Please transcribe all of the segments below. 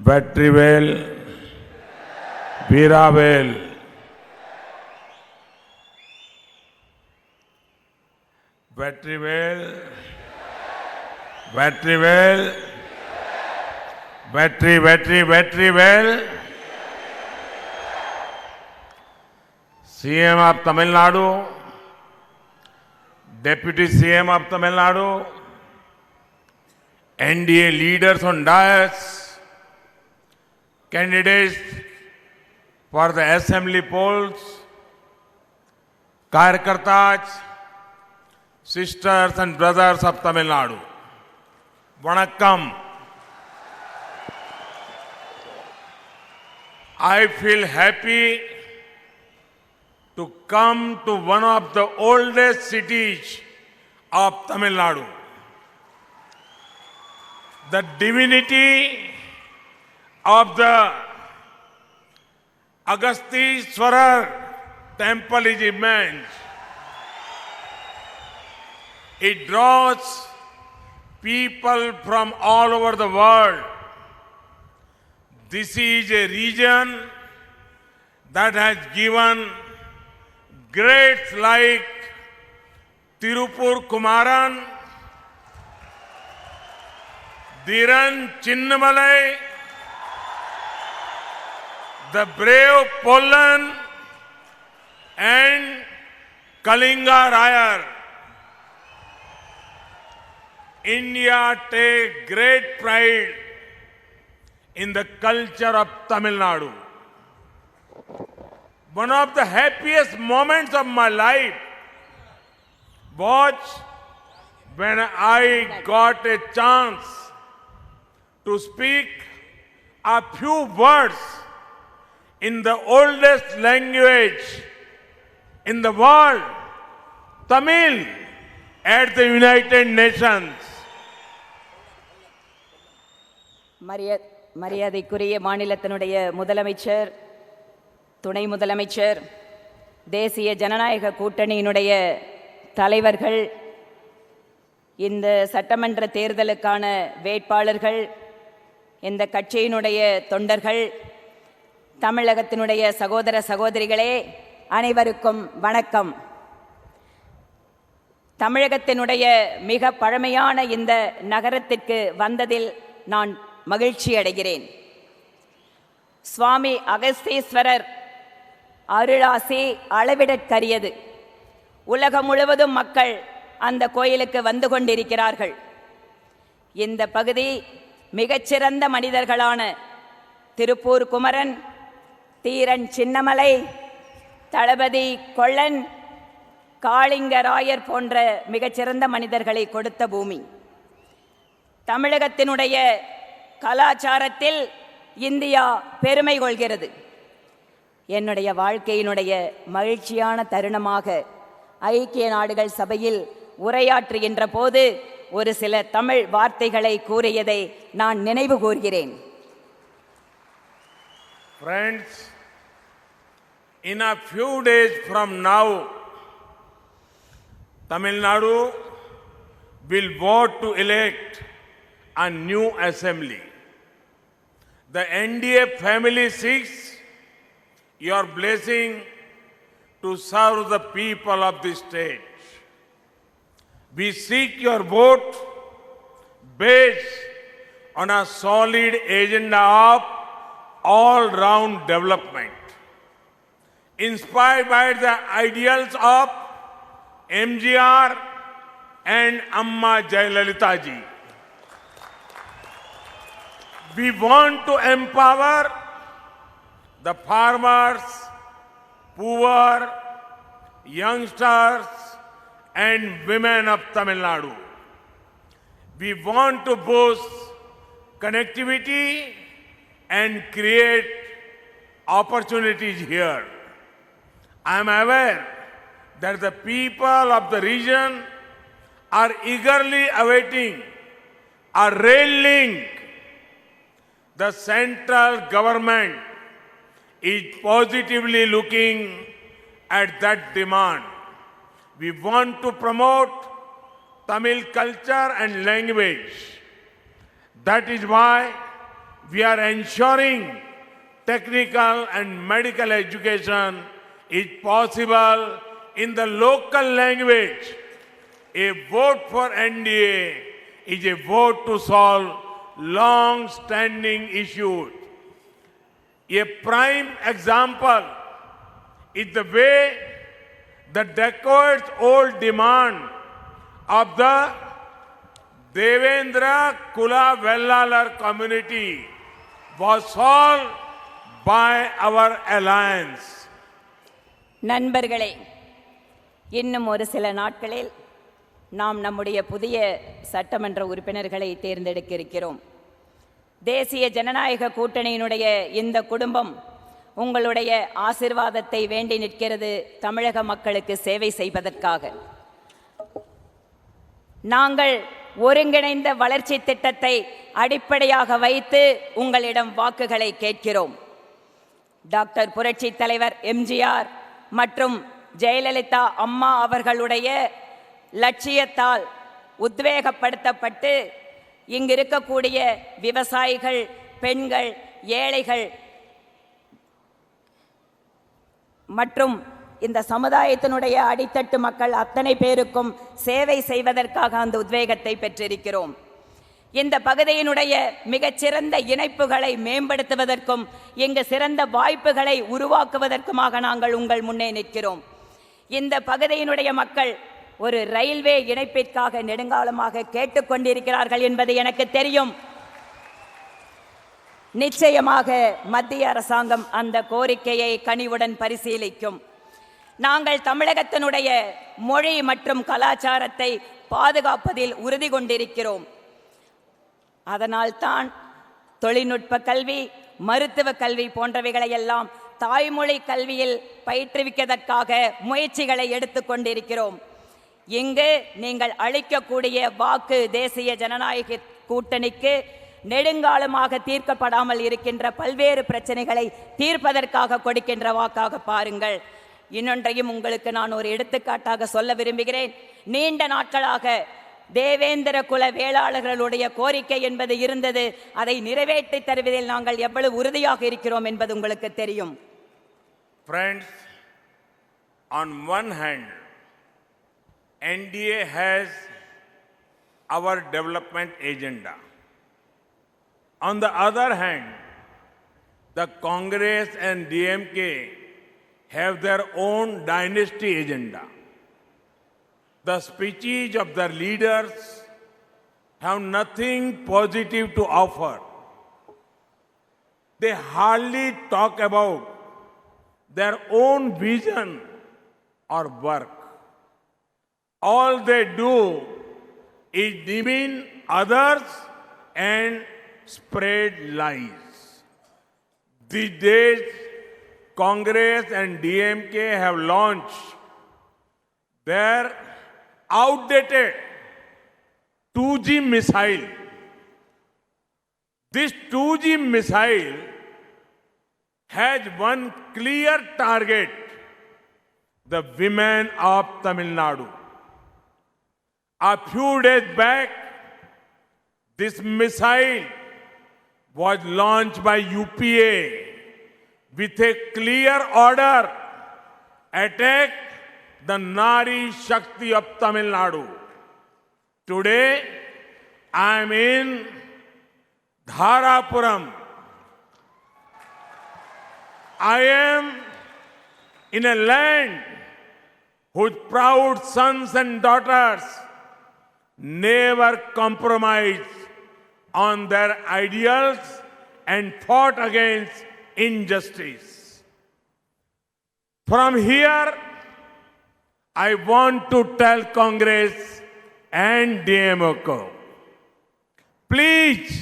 வெற்றிவேல் வீராவேல் வெற்றிவேல் வெற்றிவேல் வெற்றி வெற்றி Vetrivel CM of Tamil Nadu, Deputy CM of Tamil Nadu, NDA leaders on dais, candidates for the assembly polls, Karyakartas, sisters and brothers of Tamil Nadu. Vanakkam. I feel happy to come to one of the oldest cities of Tamil Nadu. The divinity of the Agastishwarar temple is immense. It draws people from all over the world. This is a region that has given greats like Tirupur Kumaran, Dhiran Chinnamalai, the brave Pollan, and Kalinga Rayar. India takes great pride in the culture of Tamil Nadu. One of the happiest moments of my life was when I got a chance to speak a few words in the oldest language in the world, Tamil, at the United Nations. மரியாதைக்குரிய மாநிலத்தினுடைய முதலமைச்சர், துணை முதலமைச்சர், தேசிய ஜனநாயக கூட்டணியினுடைய தலைவர்கள், இந்த சட்டமன்ற தேர்தலுக்கான வேட்பாளர்கள், இந்த கட்சியினுடைய தொண்டர்கள், தமிழகத்தினுடைய சகோதர சகோதரிகளே, அனைவருக்கும் வணக்கம். தமிழகத்தினுடைய மிக பழமையான இந்த நகரத்திற்கு வந்ததில் நான் மகிழ்ச்சி அடைகிறேன். சுவாமி அகஸ்தீஸ்வரர் அருளாசி அளவிடற்கரியது. உலகம் முழுவதும் மக்கள் அந்த கோயிலுக்கு வந்து கொண்டிருக்கிறார்கள். இந்த பகுதி மிகச்சிறந்த மனிதர்களான திருப்பூர் குமரன், தீரன் சின்னமலை, தளபதி கொள்ளன், காளிங்கராயர் போன்ற மிகச்சிறந்த மனிதர்களை கொடுத்த பூமி. தமிழகத்தினுடைய கலாச்சாரத்தில் இந்தியா பெருமை கொள்கிறது. என்னுடைய வாழ்க்கையினுடைய மகிழ்ச்சியான தருணமாக ஐக்கிய நாடுகள் சபையில் உரையாற்றுகின்ற போது ஒரு சில தமிழ் வார்த்தைகளை கூறியதை நான் நினைவு கூர்கிறேன். Friends, in a few days from now, Tamil Nadu will vote to elect a new assembly. The NDA family seeks your blessing to serve the people of the state. We seek your vote based on a solid agenda of all-round development, inspired by the ideals of MGR and Amma Jayalalitha ji. We want to empower the farmers, poor, youngsters, and women of Tamil Nadu. We want to boost connectivity and create opportunities here. I am aware that the people of the region are eagerly awaiting a rail link. The central government is positively looking at that demand. We want to promote Tamil culture and language. That is why we are ensuring technical and medical education is possible in the local language. A vote for NDA is a vote to solve long-standing issues. A prime example is the way the decades-old demand of the Devendra Kula Vellalar community was solved by our alliance. நண்பர்களே, இன்னும் ஒரு சில நாட்களில் நாம் நம்முடைய புதிய சட்டமன்ற உறுப்பினர்களை தேர்ந்தெடுக்க இருக்கிறோம். தேசிய ஜனநாயக கூட்டணியினுடைய இந்த குடும்பம் உங்களுடைய ஆசிர்வாதத்தை வேண்டி நிற்கிறது தமிழக மக்களுக்கு சேவை செய்வதற்காக. நாங்கள் ஒருங்கிணைந்த வளர்ச்சி திட்டத்தை அடிப்படையாக வைத்து உங்களிடம் வாக்குகளை கேட்கிறோம். டாக்டர் புரட்சி தலைவர் எம்ஜிஆர் மற்றும் ஜெயலலிதா அம்மா அவர்களுடைய லட்சியத்தால் உத்வேகப்படுத்தப்பட்டு இங்கு இருக்கக்கூடிய விவசாயிகள், பெண்கள், ஏழைகள் மற்றும் இந்த சமுதாயத்தினுடைய அடித்தட்டு மக்கள் அத்தனை பேருக்கும் சேவை செய்வதற்காக அந்த உத்வேகத்தை பெற்றிருக்கிறோம். இந்த பகுதியினுடைய மிகச்சிறந்த இணைப்புகளை மேம்படுத்துவதற்கும் இங்கு சிறந்த வாய்ப்புகளை உருவாக்குவதற்குமாக நாங்கள் உங்கள் முன்னே நிற்கிறோம். இந்த பகுதியினுடைய மக்கள் ஒரு ரயில்வே இணைப்பிற்காக நெடுங்காலமாக கேட்டுக்கொண்டிருக்கிறார்கள் என்பது எனக்கு தெரியும். நிச்சயமாக மத்திய அரசாங்கம் அந்த கோரிக்கையை கனிவுடன் பரிசீலிக்கும். நாங்கள் தமிழகத்தினுடைய மொழி மற்றும் கலாச்சாரத்தை பாதுகாப்பதில் உறுதி கொண்டிருக்கிறோம். அதனால்தான் தொழில்நுட்ப கல்வி, மருத்துவ கல்வி போன்றவைகளை எல்லாம் தாய்மொழி கல்வியில் பயிற்றுவிப்பதற்காக முயற்சிகளை எடுத்துக்கொண்டிருக்கிறோம். இங்கு நீங்கள் அளிக்கக்கூடிய வாக்கு தேசிய ஜனநாயக கூட்டணிக்கு நெடுங்காலமாக தீர்க்கப்படாமல் இருக்கின்ற பல்வேறு பிரச்சனைகளை தீர்ப்பதற்காக கொடுக்கின்ற வாக்காக பாருங்கள். இன்னொன்றையும் உங்களுக்கு நான் ஒரு எடுத்துக்காட்டாக சொல்ல விரும்புகிறேன். நீண்ட நாட்களாக தேவேந்திர குல வேளாளர்களுடைய கோரிக்கை என்பது இருந்தது. அதை நிறைவேற்றி தருவதில் நாங்கள் எவ்வளவு உறுதியாக இருக்கிறோம் என்பது உங்களுக்கு தெரியும். Friends, on one hand, NDA has our development agenda. On the other hand, the Congress and DMK have their own dynasty agenda. The speeches of their leaders have nothing positive to offer. They hardly talk about their own vision or work. All they do is demean others and spread lies. These days, Congress and DMK have launched their outdated 2G missile. This 2G missile has one clear target: the women of Tamil Nadu. A few days back, this missile was launched by UPA with a clear order: attack the Nari Shakti of Tamil Nadu. Today, I am in Dharapuram. I am in a land whose proud sons and daughters never compromised on their ideals and fought against injustice. From here, I want to tell Congress and DMK, please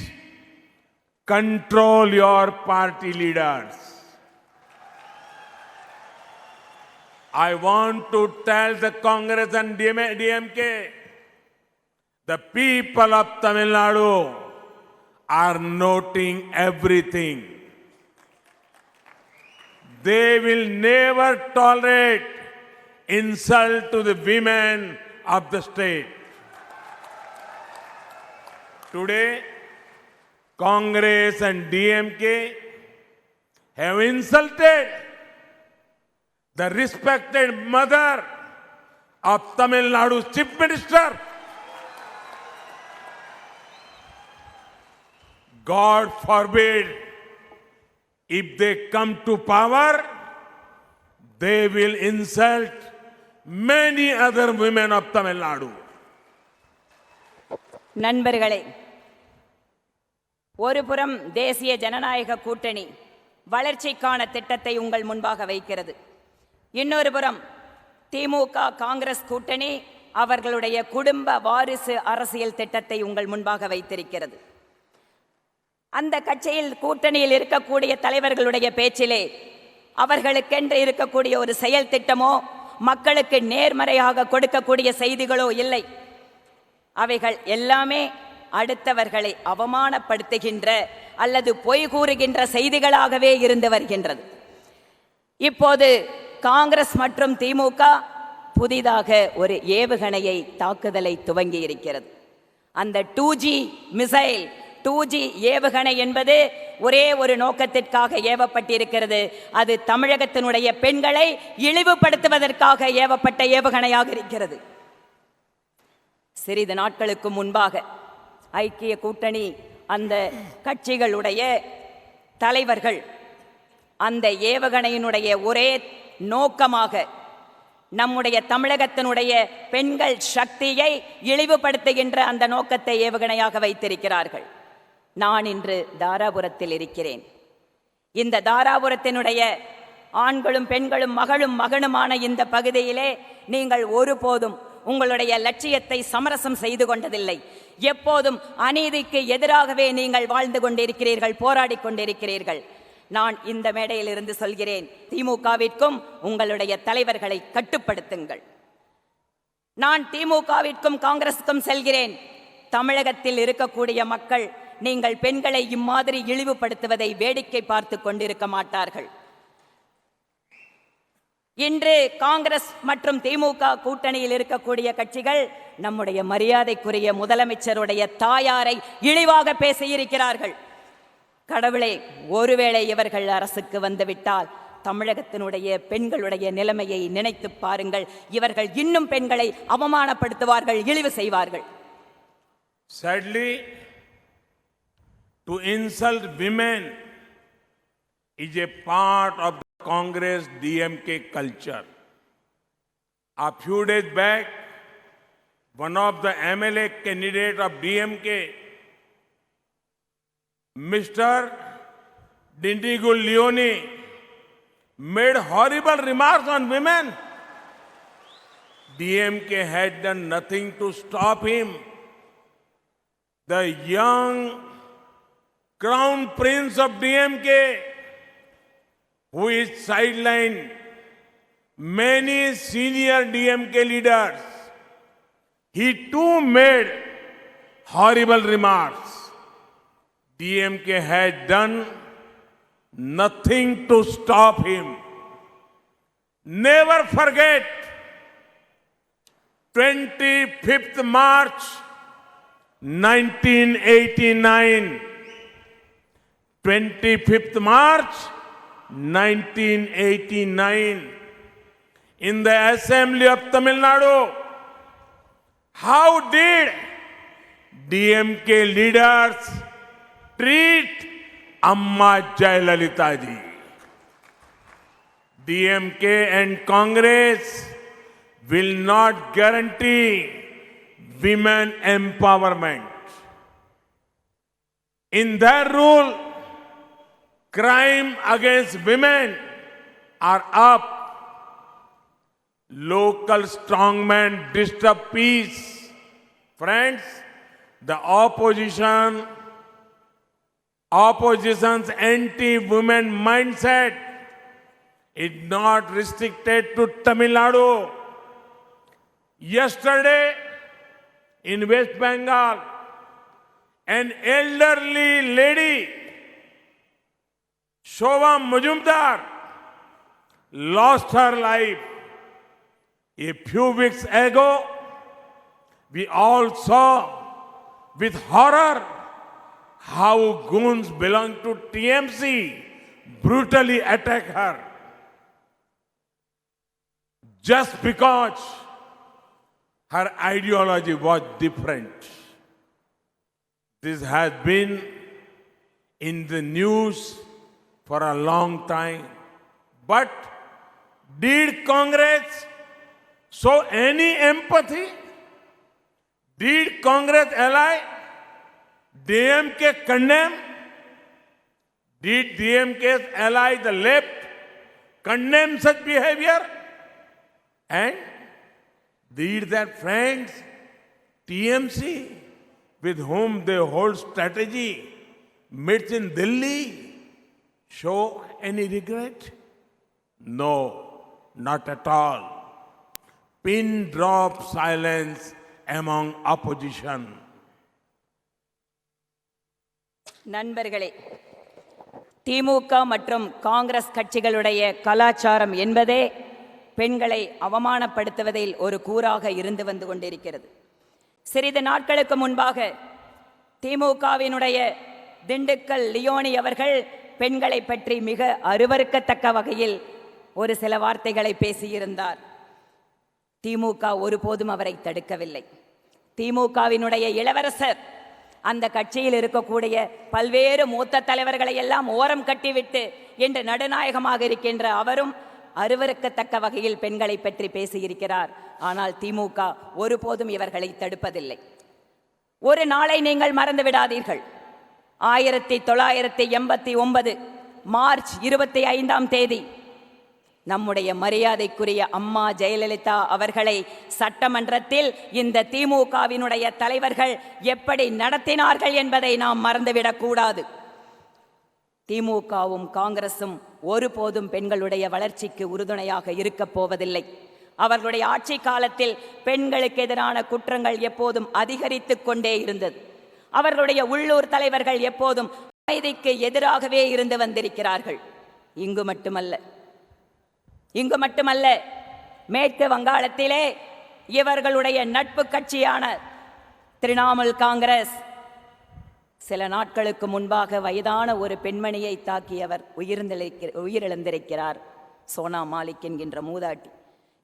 control your party leaders. I want to tell the Congress and DMK, the people of Tamil Nadu are noting everything. They will never tolerate insult to the women of the state. Today, Congress and DMK have insulted the respected mother of Tamil Nadu's Chief Minister. God forbid, if they come to power, they will insult many other women of Tamil Nadu. நண்பர்களே, ஒருபுறம் தேசிய ஜனநாயக கூட்டணி வளர்ச்சிக்கான திட்டத்தை உங்கள் முன்பாக வைக்கிறது. இன்னொரு புறம் திமுக காங்கிரஸ் கூட்டணி அவர்களுடைய குடும்ப வாரிசு அரசியல் திட்டத்தை உங்கள் முன்பாக வைத்திருக்கிறது. அந்த கட்சியில் கூட்டணியில் இருக்கக்கூடிய தலைவர்களுடைய பேச்சிலே அவர்களுக்கென்று இருக்கக்கூடிய ஒரு செயல் திட்டமோ மக்களுக்கு நேர்மறையாக கொடுக்கக்கூடிய செய்திகளோ இல்லை. அவைகள் எல்லாமே அடுத்தவர்களை அவமானப்படுத்துகின்ற அல்லது பொய் கூறுகின்ற செய்திகளாகவே இருந்து வருகின்றது. இப்போது காங்கிரஸ் மற்றும் திமுக புதிதாக ஒரு ஏவுகணையை தாக்குதலை துவங்கி இருக்கிறது. அந்த 2G மிசைல் 2G ஏவுகணை என்பது ஒரே ஒரு நோக்கத்திற்காக ஏவப்பட்டிருக்கிறது. அது தமிழகத்தினுடைய பெண்களை இழிவுபடுத்துவதற்காக ஏவப்பட்ட ஏவுகணையாக இருக்கிறது. சிறிது நாட்களுக்கு முன்பாக ஐக்கிய கூட்டணி அந்த கட்சிகளுடைய தலைவர்கள் அந்த ஏவுகணையினுடைய ஒரே நோக்கமாக நம்முடைய தமிழகத்தினுடைய பெண்கள் சக்தியை இழிவுபடுத்துகின்ற அந்த நோக்கத்தை ஏவுகணையாக வைத்திருக்கிறார்கள். நான் இன்று தாராபுரத்தில் இருக்கிறேன். இந்த தாராபுரத்தினுடைய ஆண்களும் பெண்களும் மகளும் மகனுமான இந்த பகுதியிலே நீங்கள் ஒருபோதும் உங்களுடைய லட்சியத்தை சமரசம் செய்து கொண்டதில்லை. எப்போதும் அநீதிக்கு எதிராகவே நீங்கள் வாழ்ந்து கொண்டிருக்கிறீர்கள், போராடி கொண்டிருக்கிறீர்கள். நான் இந்த மேடையில் இருந்து சொல்கிறேன், திமுகவிற்கும் உங்களுடைய தலைவர்களை கட்டுப்படுத்துங்கள். நான் திமுகவிற்கும் காங்கிரசுக்கும் செல்கிறேன். தமிழகத்தில் இருக்கக்கூடிய மக்கள் நீங்கள் பெண்களை இம்மாதிரி இழிவுபடுத்துவதை வேடிக்கை பார்த்து கொண்டிருக்க மாட்டார்கள். இன்று காங்கிரஸ் மற்றும் திமுக கூட்டணியில் இருக்கக்கூடிய கட்சிகள் நம்முடைய மரியாதைக்குரிய முதலமைச்சருடைய தாயாரை இழிவாக பேசியிருக்கிறார்கள். கடவுளே, ஒருவேளை இவர்கள் அரசுக்கு வந்துவிட்டால் தமிழகத்தினுடைய பெண்களுடைய நிலைமையை நினைத்து பாருங்கள். இவர்கள் இன்னும் பெண்களை அவமானப்படுத்துவார்கள், இழிவு செய்வார்கள். Sadly, to insult women is a part of the Congress DMK culture. A few days back, one of the MLA candidates of DMK, Mr. Dindigu Leone, made horrible remarks on women. DMK had done nothing to stop him. The young crown prince of DMK, who is sidelined many senior DMK leaders, he too made horrible remarks. DMK had done nothing to stop him. Never forget 25th March 1989. 25th March 1989. In the Assembly of Tamil Nadu, how did DMK leaders treat Amma Jayalalitha ji? DMK and Congress will not guarantee women empowerment. In their rule, crime against women are up. Local strongmen disturb peace. Friends, the opposition's anti-women mindset is not restricted to Tamil Nadu. Yesterday, in West Bengal, an elderly lady, Shobha Majumdar, lost her life. A few weeks ago, we all saw with horror how goons belong to TMC brutally attack her just because her ideology was different. This has been in the news for a long time. But did Congress show any empathy? Did Congress ally DMK condemn? Did DMK's ally, the left, condemn such behavior? And did their friends, TMC, with whom they hold strategy, meets in Delhi, show any regret? No, not at all. Pin drop silence among opposition. நண்பர்களே, திமுக மற்றும் காங்கிரஸ் கட்சிகளுடைய கலாச்சாரம் என்பதே பெண்களை அவமானப்படுத்துவதில் ஒரு கூறாக இருந்து வந்து கொண்டிருக்கிறது. சிறிது நாட்களுக்கு முன்பாக திமுகவினுடைய திண்டுக்கல் லியோனி அவர்கள் பெண்களை பற்றி மிக அருவருக்கத்தக்க வகையில் ஒரு சில வார்த்தைகளை பேசியிருந்தார். திமுக ஒருபோதும் அவரை தடுக்கவில்லை. திமுகவினுடைய இளவரசர் அந்த கட்சியில் இருக்கக்கூடிய பல்வேறு மூத்த தலைவர்களை எல்லாம் ஓரம் கட்டிவிட்டு இன்று நடுநாயகமாக இருக்கின்ற அவரும் அருவருக்கத்தக்க வகையில் பெண்களை பற்றி பேசியிருக்கிறார். ஆனால் திமுக ஒருபோதும் இவர்களை தடுப்பதில்லை. ஒரு நாளை நீங்கள் மறந்து விடாதீர்கள். 1989 மார்ச் 25 நம்முடைய மரியாதைக்குரிய அம்மா ஜெயலலிதா அவர்களை சட்டமன்றத்தில் இந்த திமுகவினுடைய தலைவர்கள் எப்படி நடத்தினார்கள் என்பதை நாம் மறந்துவிடக்கூடாது. திமுகவும் காங்கிரசும் ஒருபோதும் பெண்களுடைய வளர்ச்சிக்கு உறுதுணையாக இருக்கப் போவதில்லை. அவர்களுடைய ஆட்சி காலத்தில் பெண்களுக்கு எதிரான குற்றங்கள் எப்போதும் அதிகரித்துக் கொண்டே இருந்தது. அவர்களுடைய உள்ளூர் தலைவர்கள் எப்போதும் அமைதிக்கு எதிராகவே இருந்து வந்திருக்கிறார்கள். இங்கு மட்டுமல்ல, மேற்கு வங்காளத்திலே இவர்களுடைய நட்பு கட்சியான திரிணாமுல் காங்கிரஸ் சில நாட்களுக்கு முன்பாக வயதான ஒரு பெண்மணியை தாக்கியவர் உயிரிழந்திருக்கிறார். சோனா மாலிக் என்கின்ற மூதாட்டி.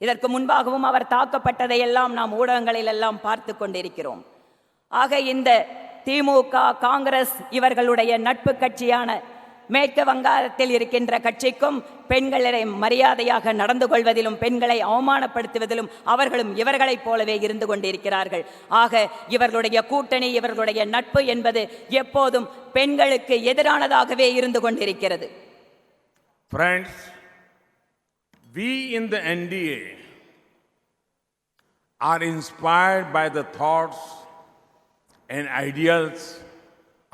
இதற்கு முன்பாகவும் அவர் தாக்கப்பட்டதையெல்லாம் நாம் ஊடகங்களில் எல்லாம் பார்த்து கொண்டிருக்கிறோம். ஆக இந்த திமுக காங்கிரஸ் இவர்களுடைய நட்பு கட்சியான மேற்கு வங்காளத்தில் இருக்கின்ற கட்சிக்கும் பெண்களை மரியாதையாக நடந்து கொள்வதிலும் பெண்களை அவமானப்படுத்துவதிலும் அவர்களும் இவர்களைப் போலவே இருந்து கொண்டிருக்கிறார்கள். ஆக இவர்களுடைய கூட்டணி, இவர்களுடைய நட்பு என்பது எப்போதும் பெண்களுக்கு எதிரானதாகவே இருந்து கொண்டிருக்கிறது. Friends, we in the NDA are inspired by the thoughts and ideals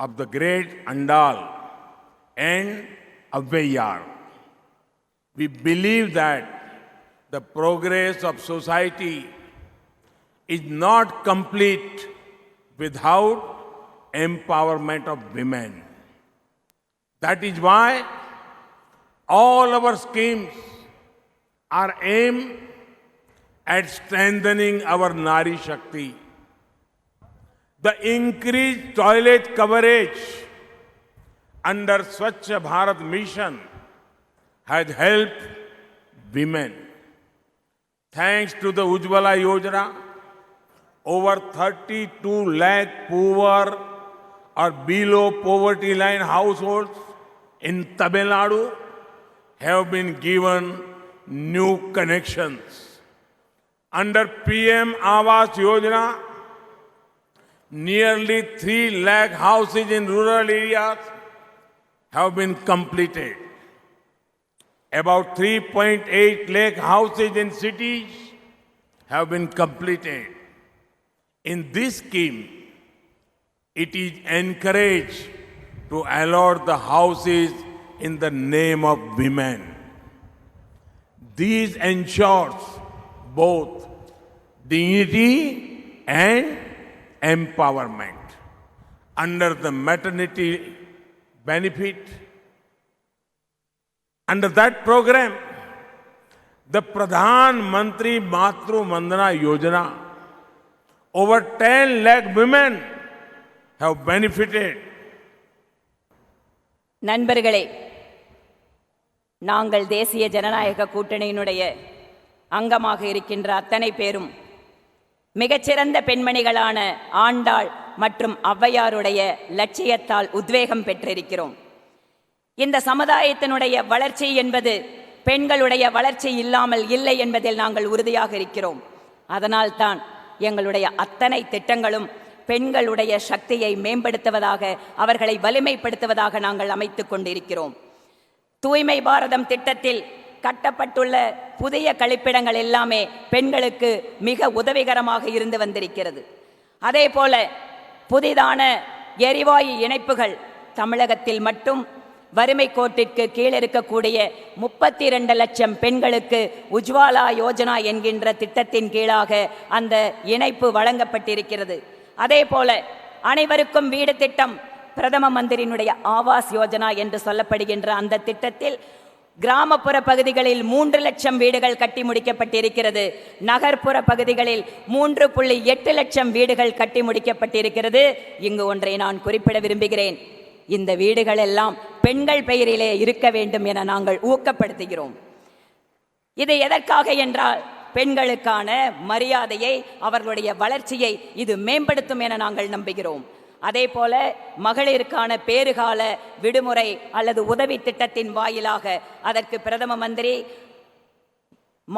of the great Andal and Avvaiyar. We believe that the progress of society is not complete without empowerment of women. That is why all our schemes are aimed at strengthening our Nari Shakti. The increased toilet coverage under Swachh Bharat mission has helped women. Thanks to the Ujjwala Yojana, over 32 lakh poor or below poverty line households in Tamil Nadu have been given new connections. Under PM Awas Yojana, nearly 3 lakh houses in rural areas have been completed. About 3.8 lakh houses in cities have been completed. In this scheme, it is encouraged to allot the houses in the name of women. This ensures both dignity and empowerment. Under the maternity benefit, under that program, the Pradhan Mantri Matru Vandana Yojana, over 10 lakh women have benefited நண்பர்களே, நாங்கள் தேசிய ஜனநாயக கூட்டணியினுடைய அங்கமாக இருக்கின்ற அத்தனை பேரும் மிகச்சிறந்த பெண்மணிகளான ஆண்டாள் மற்றும் ஔவையாருடைய லட்சியத்தால் உத்வேகம் பெற்றிருக்கிறோம். இந்த சமுதாயத்தினுடைய வளர்ச்சி என்பது பெண்களுடைய வளர்ச்சி இல்லாமல் இல்லை என்பதில் நாங்கள் உறுதியாக இருக்கிறோம். அதனால்தான் எங்களுடைய அத்தனை திட்டங்களும் பெண்களுடைய சக்தியை மேம்படுத்துவதாக, அவர்களை வலிமைப்படுத்துவதாக நாங்கள் அமைத்துக் கொண்டிருக்கிறோம். தூய்மை பாரதம் திட்டத்தில் கட்டப்பட்டுள்ள புதிய கழிப்பிடங்கள் எல்லாமே பெண்களுக்கு மிக உதவிகரமாக இருந்து வந்திருக்கிறது. அதே போல புதிதான எரிவாயு இணைப்புகள் தமிழகத்தில் மட்டும் வறுமை கோட்டிற்கு கீழ் இருக்கக்கூடிய 32 லட்சம் பெண்களுக்கு உஜ்வாலா யோஜனா என்கின்ற திட்டத்தின் கீழாக அந்த இணைப்பு வழங்கப்பட்டிருக்கிறது. அதே போல அனைவருக்கும் வீடு திட்டம், பிரதம மந்திரியினுடைய ஆவாஸ் யோஜனா என்று சொல்லப்படுகின்ற அந்த திட்டத்தில் கிராமப்புற பகுதிகளில் 3 லட்சம் வீடுகள் கட்டி முடிக்கப்பட்டிருக்கிறது. நகர்ப்புற பகுதிகளில் 3.8 லட்சம் வீடுகள் கட்டி முடிக்கப்பட்டிருக்கிறது. இங்கு ஒன்றை நான் குறிப்பிட விரும்புகிறேன். இந்த வீடுகள் எல்லாம் பெண்கள் பெயரிலே இருக்க வேண்டும் என நாங்கள் ஊக்கப்படுத்துகிறோம். இது எதற்காக என்றால் பெண்களுக்கான மரியாதையை, அவர்களுடைய வளர்ச்சியை இது மேம்படுத்தும் என நாங்கள் நம்புகிறோம். அதே போல மகளிருக்கான பேறுகால விடுமுறை அல்லது உதவி திட்டத்தின் வாயிலாக அதற்கு பிரதம மந்திரி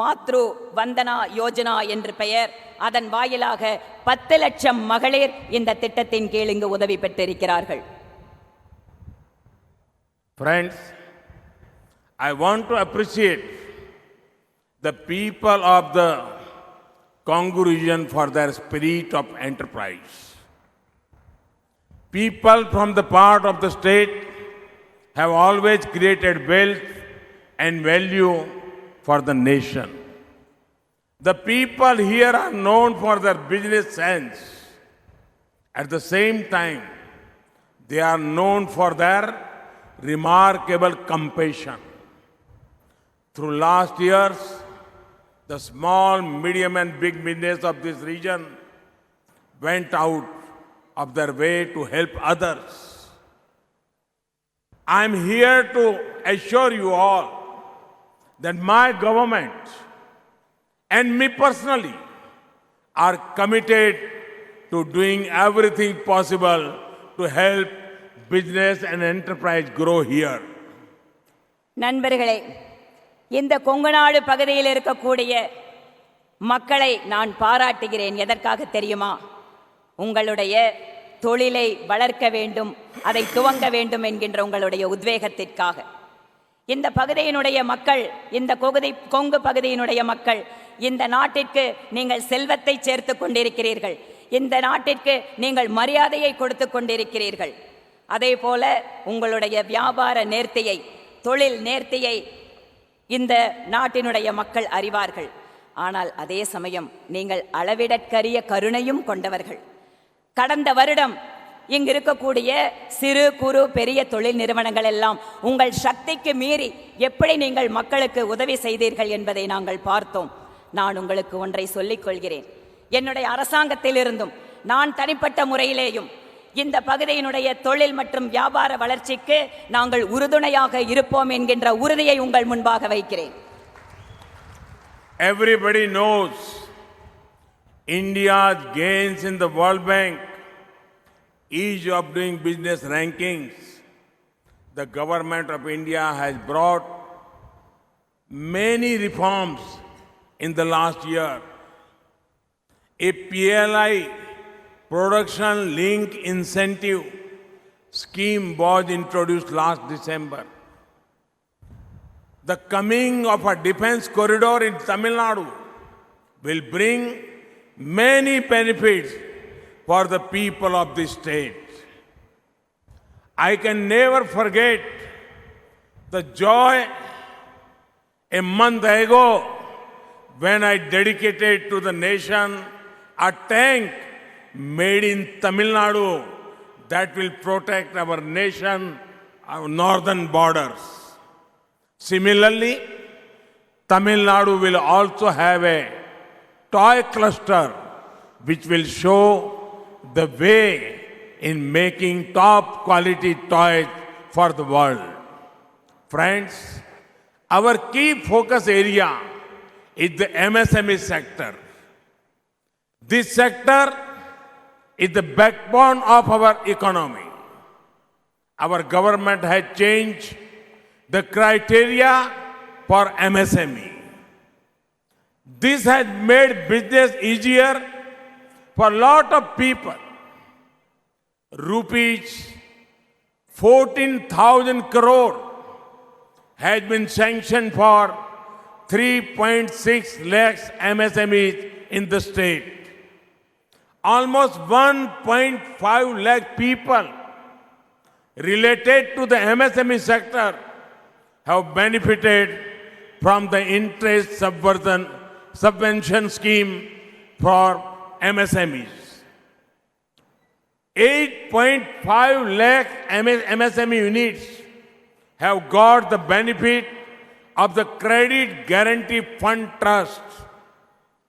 மாத்ரு வந்தனா யோஜனா என்று பெயர், அதன் வாயிலாக 10 லட்சம் மகளிர் இந்த திட்டத்தின் கீழ் இங்கு உதவி பெற்றிருக்கிறார்கள். Friends, I want to appreciate the people of the Congo region for their spirit of enterprise. People from the part of the state have always created wealth and value for the nation. The people here are known for their business sense. At the same time, they are known for their remarkable compassion. Through last years, the small, medium and big business of this region went out of their way to help others. I am here to assure you all that my government and me personally are committed to doing everything possible to help business and enterprise grow here. நண்பர்களே, இந்த கொங்குநாடு பகுதியில் இருக்கக்கூடிய மக்களை நான் பாராட்டுகிறேன். எதற்காக தெரியுமா? உங்களுடைய தொழிலை வளர்க்க வேண்டும், அதை துவங்க வேண்டும் என்கின்ற உங்களுடைய உத்வேகத்திற்காக. இந்த பகுதியினுடைய மக்கள், இந்த கொங்கு பகுதியினுடைய மக்கள் இந்த நாட்டிற்கு நீங்கள் செல்வத்தை சேர்த்து கொண்டிருக்கிறீர்கள். இந்த நாட்டிற்கு நீங்கள் மரியாதையை கொடுத்து கொண்டிருக்கிறீர்கள். அதே போல உங்களுடைய வியாபார நேர்த்தியை, தொழில் நேர்த்தியை இந்த நாட்டினுடைய மக்கள் அறிவார்கள். ஆனால் அதே சமயம் நீங்கள் அளவிடற்கரிய கருணையும் கொண்டவர்கள். கடந்த வருடம் இங்கு இருக்கக்கூடிய சிறு குறு பெரிய தொழில் நிறுவனங்கள் எல்லாம் உங்கள் சக்திக்கு மீறி எப்படி நீங்கள் மக்களுக்கு உதவி செய்தீர்கள் என்பதை நாங்கள் பார்த்தோம். நான் உங்களுக்கு ஒன்றை சொல்லிக் கொள்கிறேன். என்னுடைய அரசாங்கத்திலிருந்தும் நான் தனிப்பட்ட முறையிலேயும் இந்த பகுதியினுடைய தொழில் மற்றும் வியாபார வளர்ச்சிக்கு நாங்கள் உறுதுணையாக இருப்போம் என்கின்ற உறுதியை உங்கள் முன்பாக வைக்கிறேன். Everybody knows India's gains in the World Bank, ease of doing business rankings. The government of India has brought many reforms in the last year. A PLI, Production Link Incentive scheme was introduced last December. The coming of a defense corridor in Tamil Nadu will bring many benefits for the people of the state. I can never forget the joy a month ago when I dedicated to the nation a tank made in Tamil Nadu that will protect our nation, our northern borders. Similarly, Tamil Nadu will also have a toy cluster which will show the way in making top quality toys for the world. Friends, our key focus area is the MSME sector. This sector is the backbone of our economy. Our government has changed the criteria for MSME. This has made business easier for a lot of people. Rupees 14,000 crore has been sanctioned for 3.6 lakhs MSMEs in the state. Almost 1.5 lakh people related to the MSME sector have benefited from the interest subvention scheme for MSMEs. 8.5 lakh MSME units have got the benefit of the Credit Guarantee Fund Trust.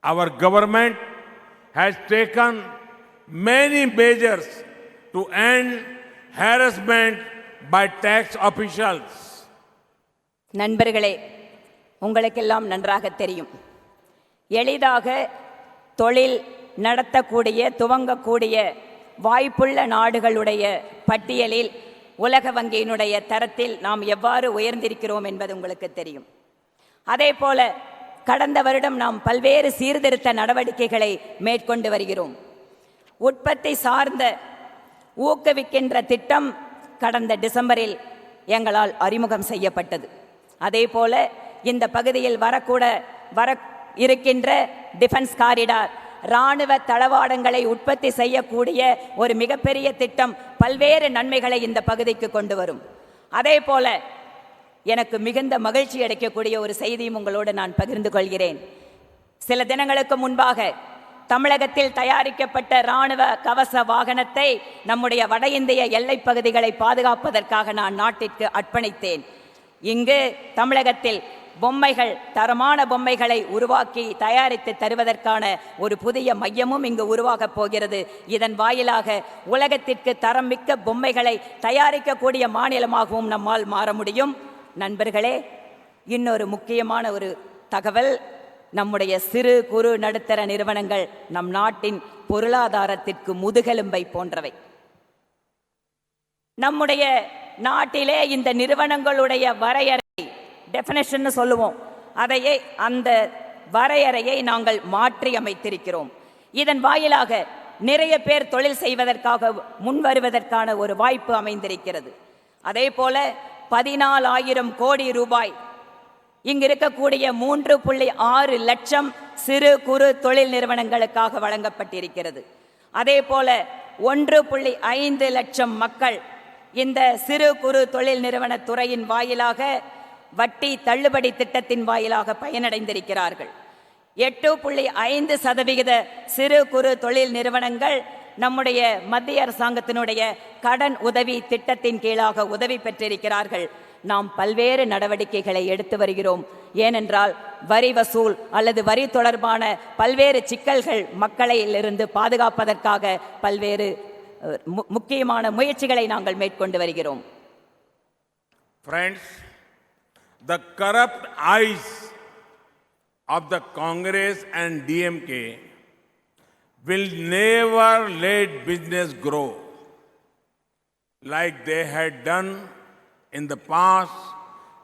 Our government has taken many measures to end harassment by tax officials. நண்பர்களே, உங்களுக்கெல்லாம் நன்றாக தெரியும், எளிதாக தொழில் நடத்தக்கூடிய துவங்கக்கூடிய வாய்ப்புள்ள நாடுகளுடைய பட்டியலில் உலக வங்கியினுடைய தரத்தில் நாம் எவ்வாறு உயர்ந்திருக்கிறோம் என்பது உங்களுக்கு தெரியும். அதேபோல கடந்த வருடம் நாம் பல்வேறு சீர்திருத்த நடவடிக்கைகளை மேற்கொண்டு வருகிறோம். உற்பத்தி சார்ந்த ஊக்குவிக்கின்ற திட்டம் கடந்த டிசம்பரில் எங்களால் அறிமுகம் செய்யப்பட்டது. அதேபோல இந்த பகுதியில் வர இருக்கின்ற டிஃபென்ஸ் காரிடார், இராணுவ தளவாடங்களை உற்பத்தி செய்யக்கூடிய ஒரு மிகப்பெரிய திட்டம் பல்வேறு நன்மைகளை இந்த பகுதிக்கு கொண்டு வரும். அதே போல எனக்கு மிகுந்த மகிழ்ச்சி அளிக்கக்கூடிய ஒரு செய்தியும் உங்களோடு நான் பகிர்ந்து கொள்கிறேன். சில தினங்களுக்கு முன்பாக தமிழகத்தில் தயாரிக்கப்பட்ட இராணுவ கவச வாகனத்தை நம்முடைய வட இந்திய எல்லைப் பகுதிகளை பாதுகாப்பதற்காக நான் நாட்டிற்கு அர்ப்பணித்தேன். இங்கு தமிழகத்தில் பொம்மைகள், தரமான பொம்மைகளை உருவாக்கி தயாரித்து தருவதற்கான ஒரு புதிய மையமும் இங்கு உருவாகப் போகிறது. இதன் வாயிலாக உலகத்திற்கு தரம் மிக்க பொம்மைகளை தயாரிக்கக்கூடிய மாநிலமாகவும் நம்மால் மாற முடியும். நண்பர்களே, இன்னொரு முக்கியமான ஒரு தகவல், நம்முடைய சிறு குறு நடுத்தர நிறுவனங்கள் நம் நாட்டின் பொருளாதாரத்திற்கு முதுகெலும்பை போன்றவை. நம்முடைய நாட்டிலே இந்த நிறுவனங்களுடைய வரையறை, டெஃபினேஷன் சொல்லுவோம், அந்த வரையறையை நாங்கள் மாற்றி அமைத்திருக்கிறோம். இதன் வாயிலாக நிறைய பேர் தொழில் செய்வதற்காக முன் வருவதற்கான ஒரு வாய்ப்பு அமைந்திருக்கிறது. அதே போல 14,000 கோடி ரூபாய் இங்கு இருக்கக்கூடிய 3.6 லட்சம் சிறு குறு தொழில் நிறுவனங்களுக்காக வழங்கப்பட்டிருக்கிறது. அதே போல 1.5 லட்சம் மக்கள் இந்த சிறு குறு தொழில் நிறுவன துறையின் வாயிலாக வட்டி தள்ளுபடி திட்டத்தின் வாயிலாக பயனடைந்திருக்கிறார்கள். 8.5% சிறு குறு தொழில் நிறுவனங்கள் நம்முடைய மத்திய அரசாங்கத்தினுடைய கடன் உதவி திட்டத்தின் கீழாக உதவி பெற்றிருக்கிறார்கள். நாம் பல்வேறு நடவடிக்கைகளை எடுத்து வருகிறோம். ஏனென்றால் வரி வசூல் அல்லது வரி தொடர்பான பல்வேறு சிக்கல்கள் மக்களிலிருந்து பாதுகாப்பதற்காக பல்வேறு முக்கியமான முயற்சிகளை நாங்கள் மேற்கொண்டு வருகிறோம். Friends, the corrupt eyes of the Congress and DMK will never let business grow like they had done in the past.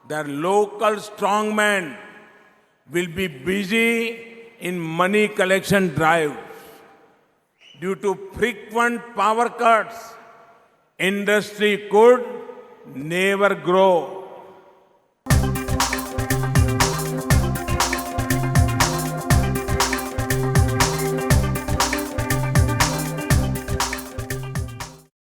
Their local strongmen will be busy in money collection drives. Due to frequent power cuts, industry could never grow.